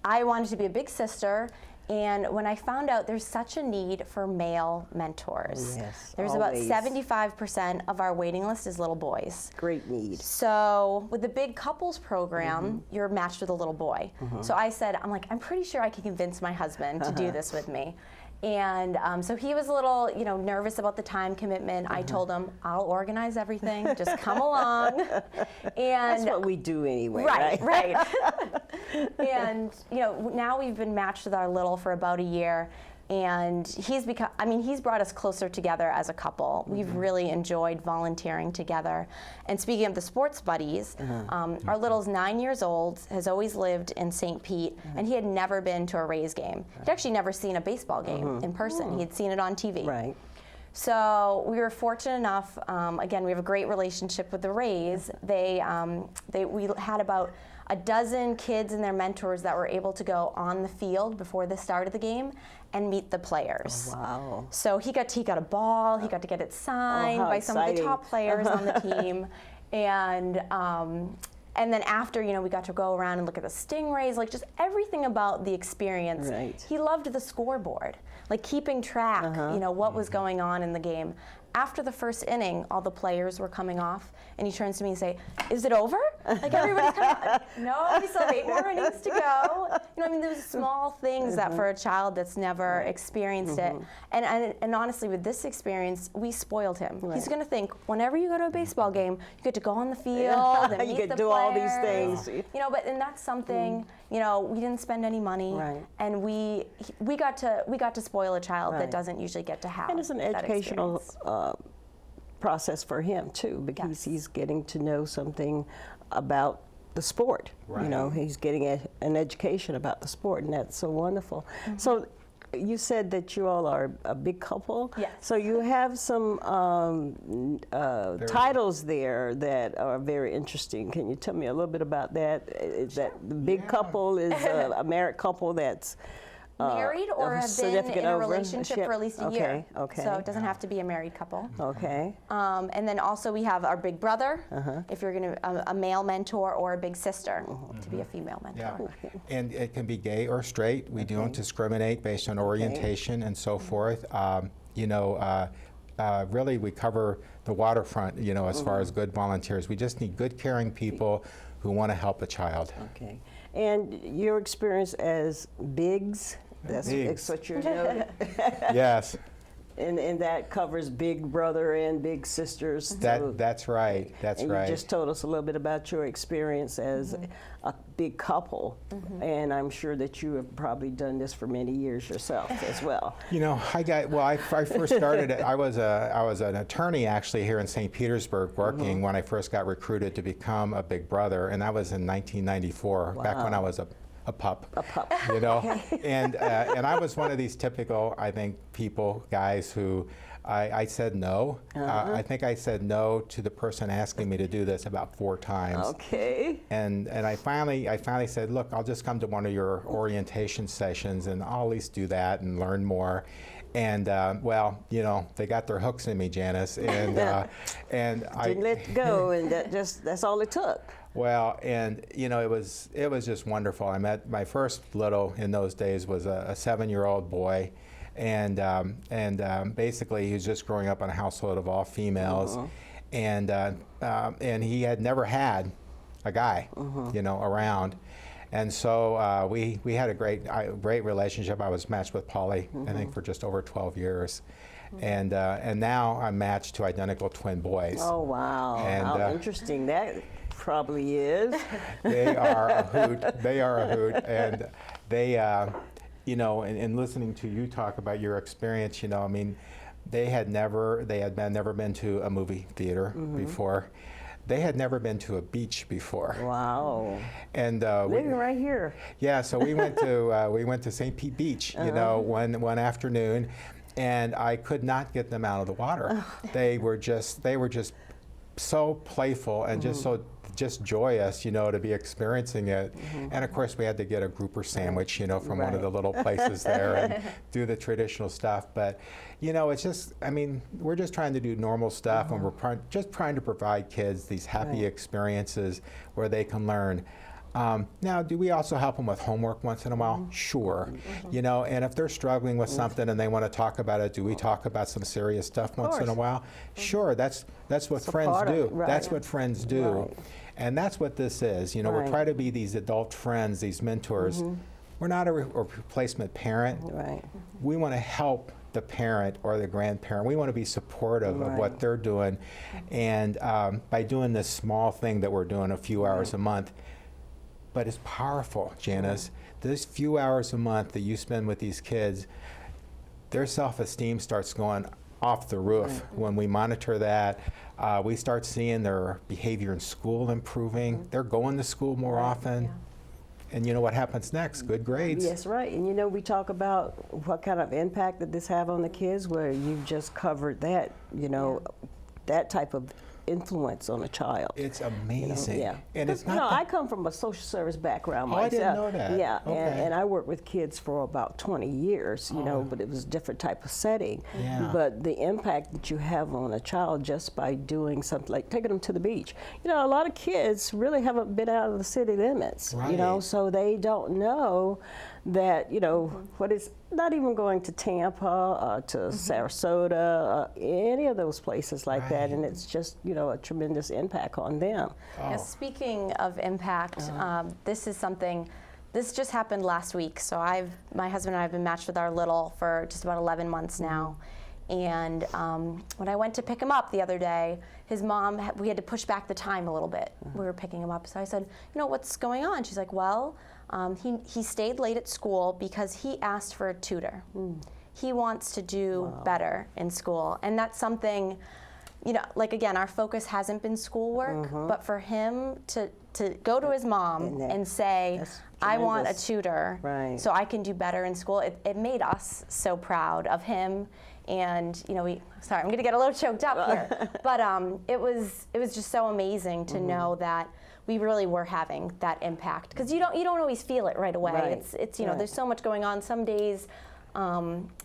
I wanted to be a big sister. And when I found out there's such a need for male mentors, there's always. about 75% of our waiting list is little boys. Great need. So with the big couples program, you're matched with a little boy. So I said, I'm pretty sure I can convince my husband to do this with me. And so he was a little, nervous about the time commitment. I told him, I'll organize everything. Just come along. And that's what we do anyway, right? And now we've been matched with our little for about a year, and he's brought us closer together as a couple. We've really enjoyed volunteering together. And speaking of the sports buddies, our little's 9 years old, has always lived in St. Pete, and he had never been to a Rays game. He'd actually never seen a baseball game in person. He had seen it on TV. Right. So we were fortunate enough, again, we have a great relationship with the Rays. We had about a dozen kids and their mentors that were able to go on the field before the start of the game and meet the players. Oh, wow. So he got a ball, he got to get it signed by some of the top players on the team. And then after, we got to go around and look at the Stingrays, like just everything about the experience. Right. He loved the scoreboard, like keeping track, what was going on in the game. After the first inning, all the players were coming off, and he turns to me and say, "Is it over?" Like everybody's kind of like, "No, we still have 8 more innings to go." There's small things that for a child that's never experienced it. And honestly, with this experience, we spoiled him. Right. He's going to think, whenever you go to a baseball game, you get to go on the field and meet you get the to do players. all these things. And that's something. We didn't spend any money, Right. and we got to spoil a child that doesn't usually get to have. And it's an that educational experience. process for him too, because Yes. he's getting to know something about the sport. Right. He's getting an education about the sport, and that's so wonderful. So you said that you all are a big couple. Yes. So you have some titles there that are very interesting. Can you tell me a little bit about that? Is that the big couple is a married couple that's married or have been in a relationship for at least a year. Okay. So it doesn't have to be a married couple. Okay. And then also we have our big brother, if you're going to, a male mentor, or a big sister, to be a female mentor. Yeah, and it can be gay or straight. We don't discriminate based on orientation and so forth. Really, we cover the waterfront, as far as good volunteers. We just need good, caring people who want to help a child. Okay. And your experience as Biggs, that's what you're doing. Yes. And that covers big brother and big sisters. That's right. That's and right. You just told us a little bit about your experience as a big couple, and I'm sure that you have probably done this for many years yourself as well. I first started. I was an attorney actually here in St. Petersburg working when I first got recruited to become a big brother, and that was in 1994, back when I was a pup. A pup. And I was one of these typical, I think, guys who I said no. I think I said no to the person asking me to do this about 4 times. Okay. And I finally said, look, I'll just come to one of your orientation sessions and I'll at least do that and learn more. And they got their hooks in me, Janice, and I didn't let go, and that's all it took. Well, and it was just wonderful. I met my first little in those days was a 7-year-old boy, and basically he was just growing up in a household of all females, and he had never had a guy, around. And so we had a great relationship. I was matched with Polly, I think, for just over 12 years. And now I'm matched to identical twin boys. Oh, wow. And, how interesting that probably is. They are a hoot. They are a hoot. And they, in listening to you talk about your experience, they had never been to a movie theater before. They had never been to a beach before. Wow. And living right here. Yeah, so we went to St. Pete Beach, one afternoon, and I could not get them out of the water. They were just so playful and just joyous, to be experiencing it. And of course, we had to get a grouper sandwich, from one of the little places there and do the traditional stuff. But, it's just, we're just trying to do normal stuff, and we're just trying to provide kids these happy experiences where they can learn Now, do we also help them with homework once in a while? Sure. You know, and if they're struggling with something and they want to talk about it, do we talk about some serious stuff once in a while? Sure, that's what friends do. Right. That's what friends do. Right. And that's what this is. You know, we're Right. trying to be these adult friends, these mentors. We're not a replacement parent. Right. We want to help the parent or the grandparent. We want to be supportive of what Right. they're doing. And by doing this small thing that we're doing a few hours a month, but it's powerful, Janice. Those few hours a month that you spend with these kids, their self-esteem starts going off the roof. When we monitor that, we start seeing their behavior in school improving. They're going to school more often. Yeah. And you know what happens next? Good grades. Yes, right. And you know, we talk about what kind of impact that this have on the kids, where you've just covered that, you know, that type of influence on a child. It's amazing. Yeah. And it's You know, not I come from a social service background Oh, myself. I didn't know that. Yeah, Okay. and I worked with kids for about 20 years, you know, but it was a different type of setting. Yeah. But the impact that you have on a child just by doing something like taking them to the beach. You know, a lot of kids really haven't been out of the city limits, you know, Right. so they don't know that, you know, what is not even going to Tampa, to Sarasota, any of those places like that, and Right. it's just, you know, a tremendous impact on them. Yeah, speaking of impact, this is something. This just happened last week. So my husband and I have been matched with our little for just about 11 months now. And when I went to pick him up the other day, his mom, we had to push back the time a little bit. We were picking him up. So I said, you know, what's going on? She's like, well, he stayed late at school because he asked for a tutor. He wants to do better in school. And that's something, you know, like again, our focus hasn't been schoolwork, but for him to go to his mom and say, that's I want a tremendous. tutor Right. so I can do better in school, it made us so proud of him. And you know, sorry, I'm gonna get a little choked up here, but it was just so amazing to know that we really were having that impact, because you don't always feel it right away. Right. It's you know, Right. there's so much going on. Some days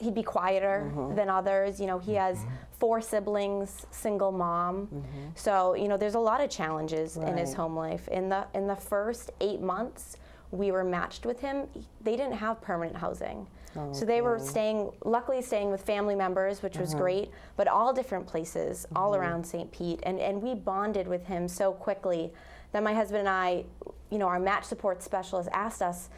he'd be quieter than others. You know, he has 4 siblings, single mom. So, you know, there's a lot of challenges in his Right. home life. In the first 8 months we were matched with him, they didn't have permanent housing. So they were luckily staying with family members, which was great, but all different places, all around St. Pete. And we bonded with him so quickly that my husband and I, you know, our match support specialist asked us,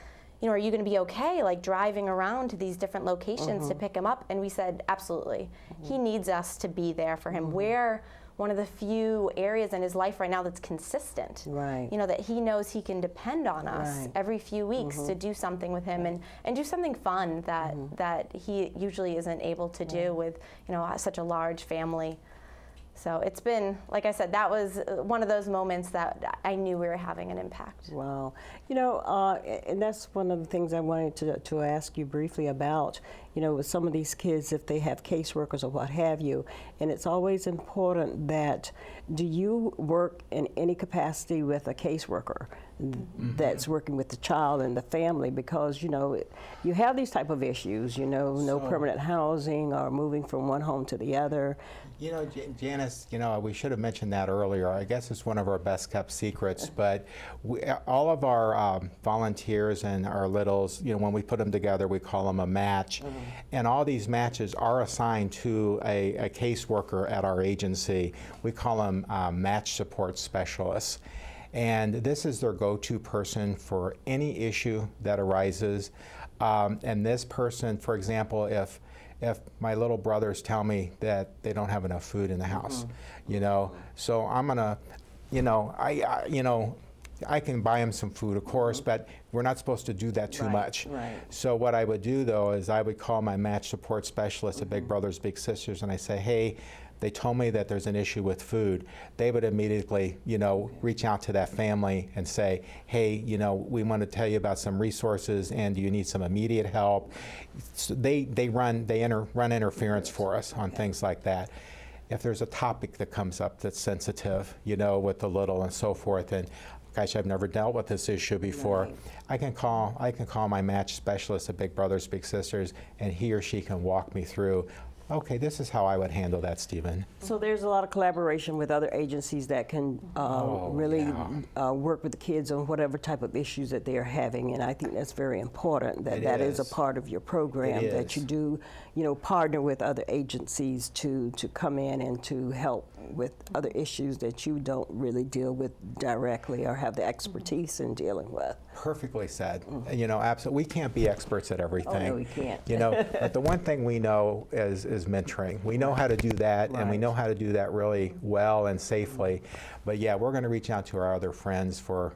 you know, are you going to be okay, like driving around to these different locations to pick him up? And we said, absolutely. He needs us to be there for him. We're one of the few areas in his life right now that's consistent. Right. You know, that he knows he can depend on us Right. every few weeks to do something with him and do something fun that he usually isn't able to do with, you know, such a large family. So it's been, like I said, that was one of those moments that I knew we were having an impact. Wow. You know, and that's one of the things I wanted to ask you briefly about, you know, with some of these kids, if they have caseworkers or what have you, and it's always important that, do you work in any capacity with a caseworker that's working with the child and the family? Because, you know, you have these type of issues, you know, no permanent housing or moving from one home to the other. You know, Janice, you know, we should have mentioned that earlier. I guess it's one of our best kept secrets, but all of our volunteers and our littles, you know, when we put them together, we call them a match. And all these matches are assigned to a caseworker at our agency. We call them match support specialists. And this is their go-to person for any issue that arises. And this person, for example, if my little brothers tell me that they don't have enough food in the house, you know, so I'm gonna, you know, I can buy them some food, of course, but we're not supposed to do that too much. Right. So what I would do, though, is I would call my match support specialist at Big Brothers Big Sisters, and I say, hey, they told me that there's an issue with food. They would immediately, you know, reach out to that family and say, hey, you know, we want to tell you about some resources, and do you need some immediate help? So they run interference for us on things like that. If there's a topic that comes up that's sensitive, you know, with the little and so forth, and gosh, I've never dealt with this issue before. Right. I can call my match specialist at Big Brothers Big Sisters, and he or she can walk me through. okay, this is how I would handle that, Stephen. So there's a lot of collaboration with other agencies that can really work with the kids on whatever type of issues that they're having, and I think that's very important that that is a part of your program, that you do, you know, partner with other agencies to come in and to help with other issues that you don't really deal with directly or have the expertise in dealing with. Perfectly said. You know, absolutely. We can't be experts at everything. Oh, no, we can't. You know, but the one thing we know is mentoring. We know how to do that, and we know how to do that really well and safely. But yeah, we're going to reach out to our other friends for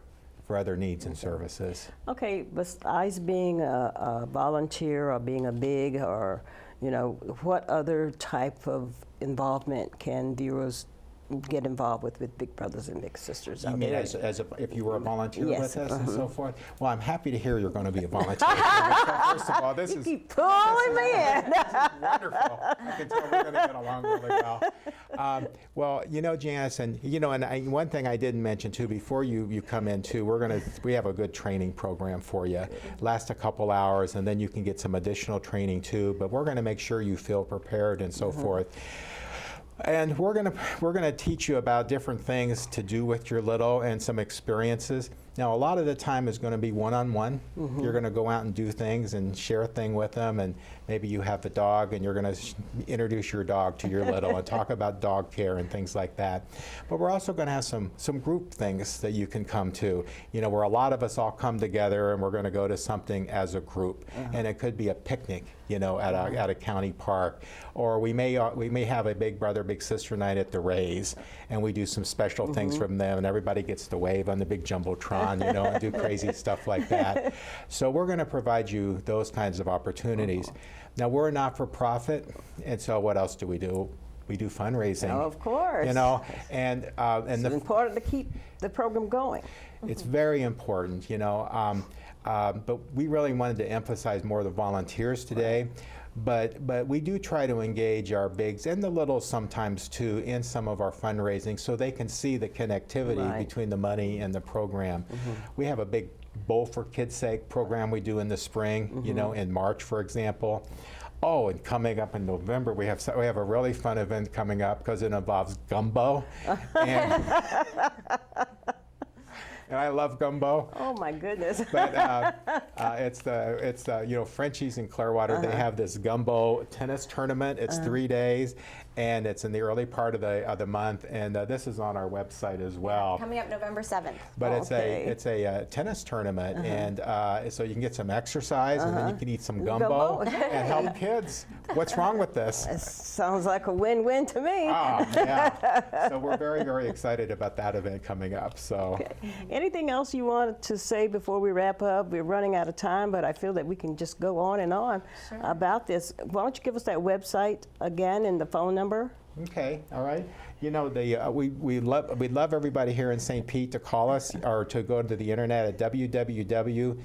other needs and services. Okay, besides being a volunteer or being a big, or, you know, what other type of involvement can viewers get involved with Big Brothers and Big Sisters You out mean there? if you were a volunteer Yes, with us and so forth? Well, I'm happy to hear you're going to be a volunteer. First of all, this is Keep pulling me in. wonderful. I can tell we're going to get along really well. Well, you know, Janice, and you know, and one thing I didn't mention too before you come in too, we have a good training program for you. Lasts a couple hours, and then you can get some additional training too. But we're going to make sure you feel prepared and so forth. And we're gonna teach you about different things to do with your little and some experiences. Now, a lot of the time is going to be one-on-one. You're going to go out and do things and share a thing with them, and maybe you have a dog and you're going to introduce your dog to your little and talk about dog care and things like that. But we're also going to have some group things that you can come to, you know, where a lot of us all come together and we're going to go to something as a group. And it could be a picnic, you know, at a county park, or we may have a Big Brother Big Sister night at the Rays, and we do some special things from them, and everybody gets to wave on the big jumbotron, you know, and do crazy stuff like that. So we're going to provide you those kinds of opportunities. Now, we're a not-for-profit, and so what else do? We do fundraising. Oh, of course. You know, and It's important to keep the program going. it's very important, you know. But we really wanted to emphasize more the volunteers today. But we do try to engage our bigs and the littles sometimes too in some of our fundraising, so they can see the connectivity between the money and the program. We have a big Bowl for Kids' Sake program we do in the spring, you know, in March, for example. Oh, and coming up in November, we have a really fun event coming up because it involves gumbo. And I love gumbo. Oh my goodness. But it's the you know, Frenchies in Clearwater. They have this gumbo tennis tournament. It's 3 days, and it's in the early part of the month. And this is on our website as well. Coming up November 7th. But Okay. it's a tennis tournament, and so you can get some exercise, and then you can eat some gumbo and help kids. What's wrong with this? Sounds like a win-win to me. Oh, yeah. So we're very, very excited about that event coming up. So. Anything else you wanted to say before we wrap up? We're running out of time, but I feel that we can just go on and on about this. Why don't you give us that website again and the phone number? Okay, all right. You know, we'd love everybody here in St. Pete to call us or to go to the internet at www.bbbspc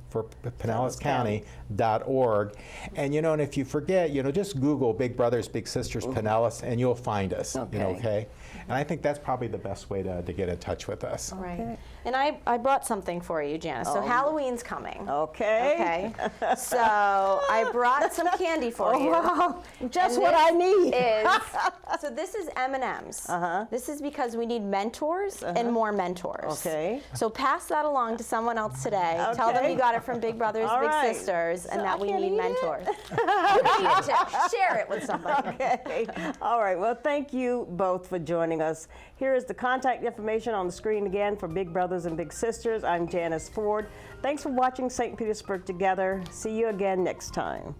for Pinellas County.org. And, you know, and if you forget, you know, just Google Big Brothers, Big Sisters Pinellas, and you'll find us, you know, okay? And I think that's probably the best way to get in touch with us. Right. And I brought something for you, Janice. So Halloween's coming. Okay. Okay. So I brought some candy for you. Wow, just And what I need. So this is M&Ms. This is because we need mentors and more mentors. Okay. So pass that along to someone else today. Tell them Okay. you got it from Big Brothers All Big right. Sisters, and So that I we can't need eat it? mentors. You can eat it too. Share it with somebody. Okay. All right. Well, thank you both for joining us. Here is the contact information on the screen again for Big Brothers and Big Sisters. I'm Janice Ford. Thanks for watching St. Petersburg Together. See you again next time.